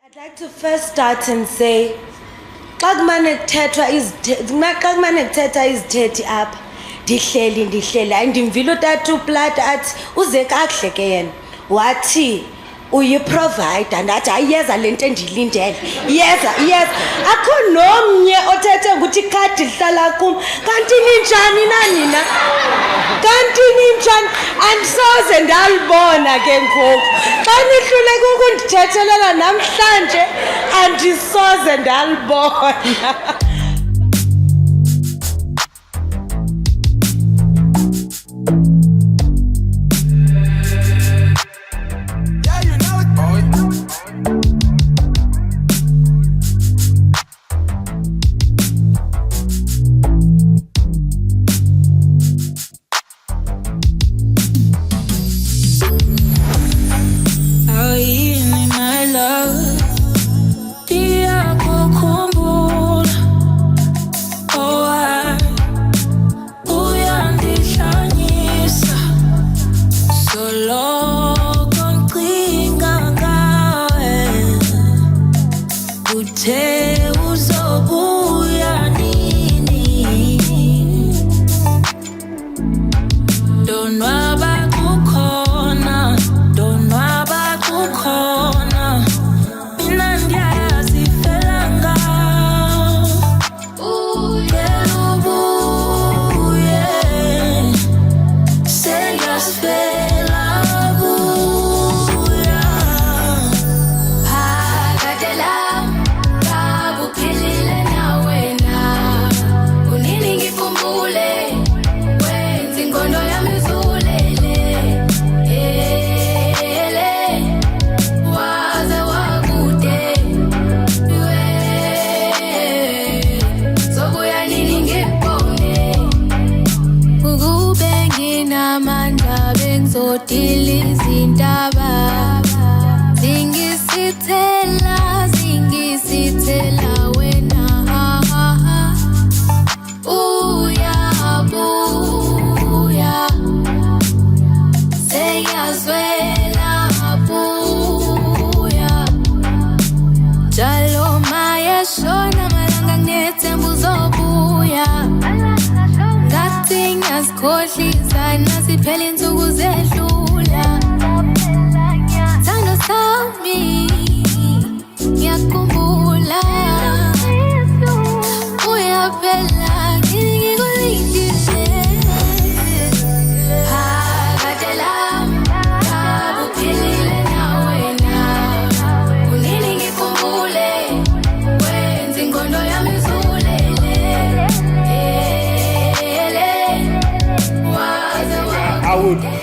I'd like to first start and say, xa kumane kuthetha izithethi apha ndihleli hayi ndimvile utata uPlata athi uze kakuhle ke yena wathi uyiprovider ndathi ayiyeza le nto endiyilindele iyeza akho nomnye othethe ukuthi ikhadi lihlala kum kanti ninjani nanina kanti ninjani andisoze ndalibona ke ngoku xa nihluleka ukundithethelela namhlanje andisoze ndalibona.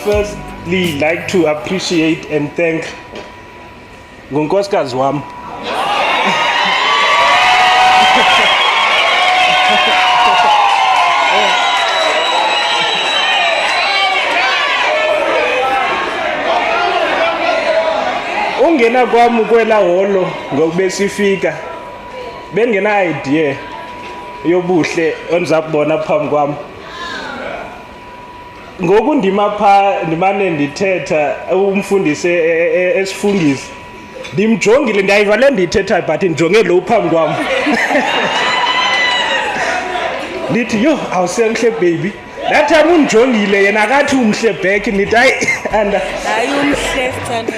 Firstly, like to appreciate and thank Ngunkosikazi wam. Ungena kwam kwela holo ngokubesifika bengena idea yobuhle ondizakubona phambi kwam. Ngoku ndimane ndithetha umfundisi esifungisi ndimjongile ndayiva le ndiyithethayo but ndijonge lo phambi kwam ndithi yho awusemhle baby that time undijongile yena akathi umhle back ndithi hayi umhle sithanda.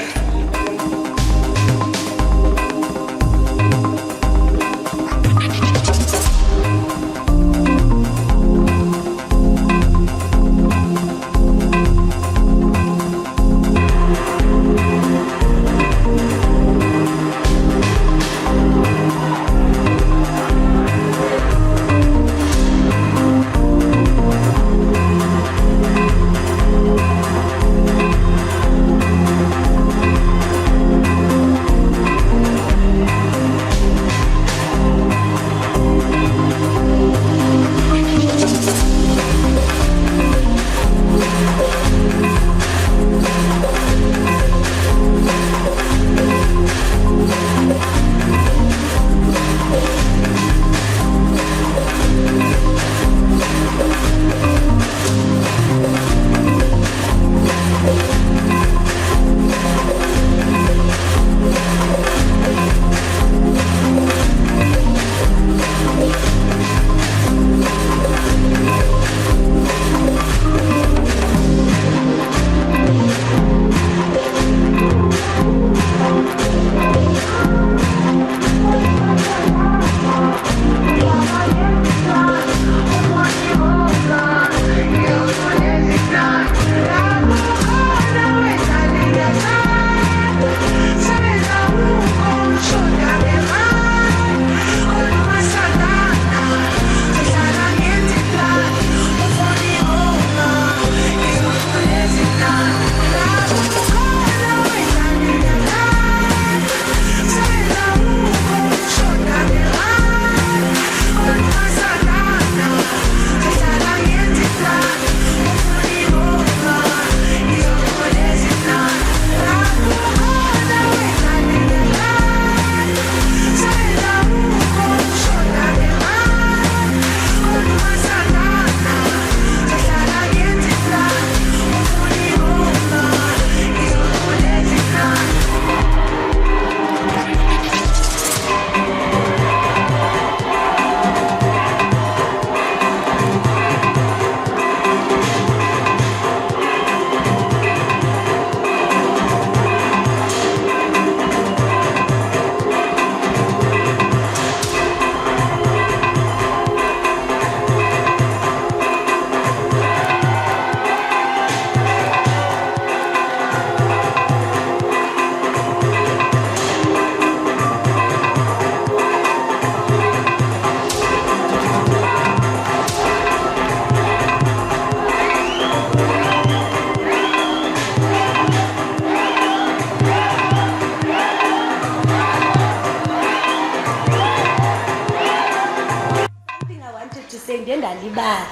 ndalibala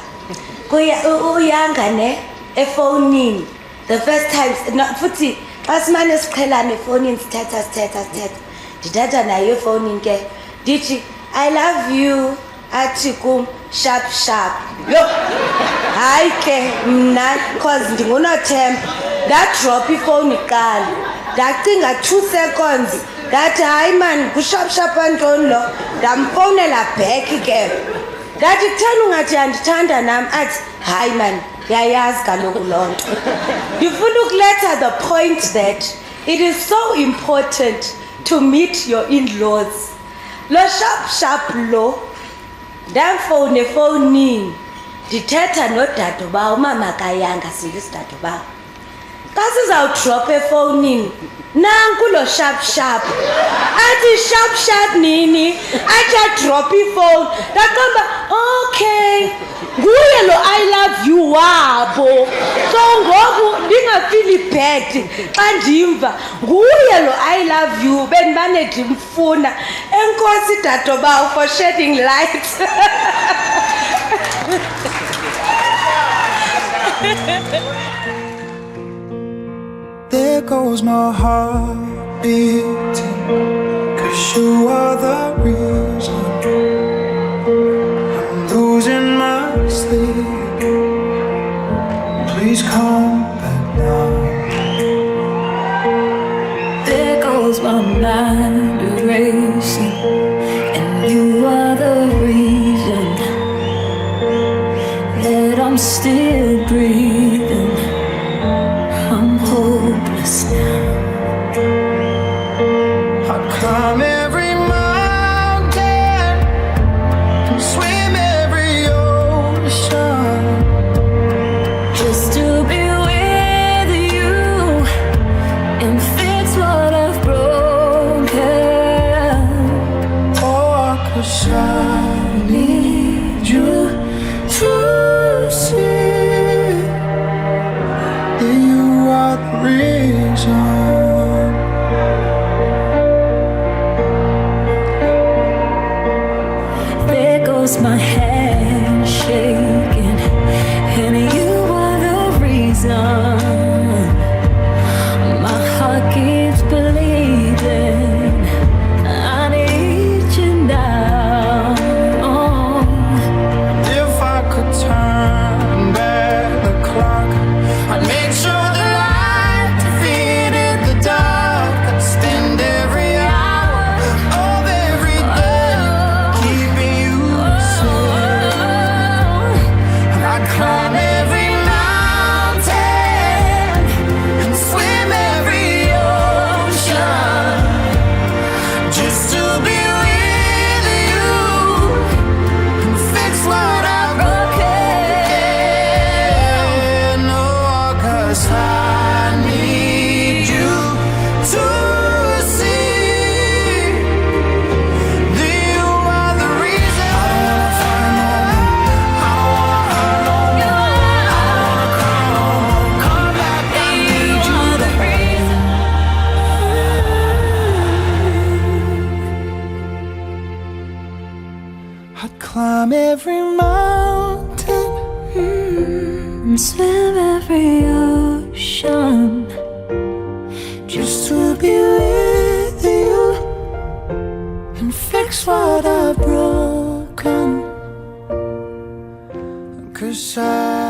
uyanga ne efonini the first time futhi xa simane siqhelana efonini sithetha ndithatha naye efonini ke ndithi I love you athi kum sharp yo hayi ke mna cause ndingunothemba ndadrop ifowuni iqala ndacinga 2 seconds ndathi hayi man kusharp antoni lo ndamfowunela back ke ndathi kuthanda ungathi yandithanda nam athi hayi man yayazi kaloku loo nto ndifuna ukuletha the point that it is so important to meet your in-laws lo sharp lo ndamfowune efowunini ndithetha nodadobawo umama kayanga singisi dadobawo xa sizawudrop efowunini nanku lo sharp athi sharp nini athi adrop ifowuni ndaqamba okay nguye lo I love you wabo so ngoku ndingafili bad xa ndimva nguye lo I love you bendibane ndimfuna enkosi dadobawo for shedding light. There goes my heart beating, 'cause you are the reason I'm losing my sleep. Please come back now. There goes my mind racing, and you are the reason that I'm still breathing. I'm hopeless now. I'd climb every mountain, swim every ocean, Just to be with you and fix what I've broken. oh, 'cause I need you to see that you are the reason. There goes my hand shaking, and you are the reason my heart keeps bleeding. I need you now. If I could turn back the clock, I'd make sure the light defeated the dark. I'd spend every hour of every day keeping you safe. climb every mountain, And swim every ocean. just to be with you and fix what I've broken. 'Cause I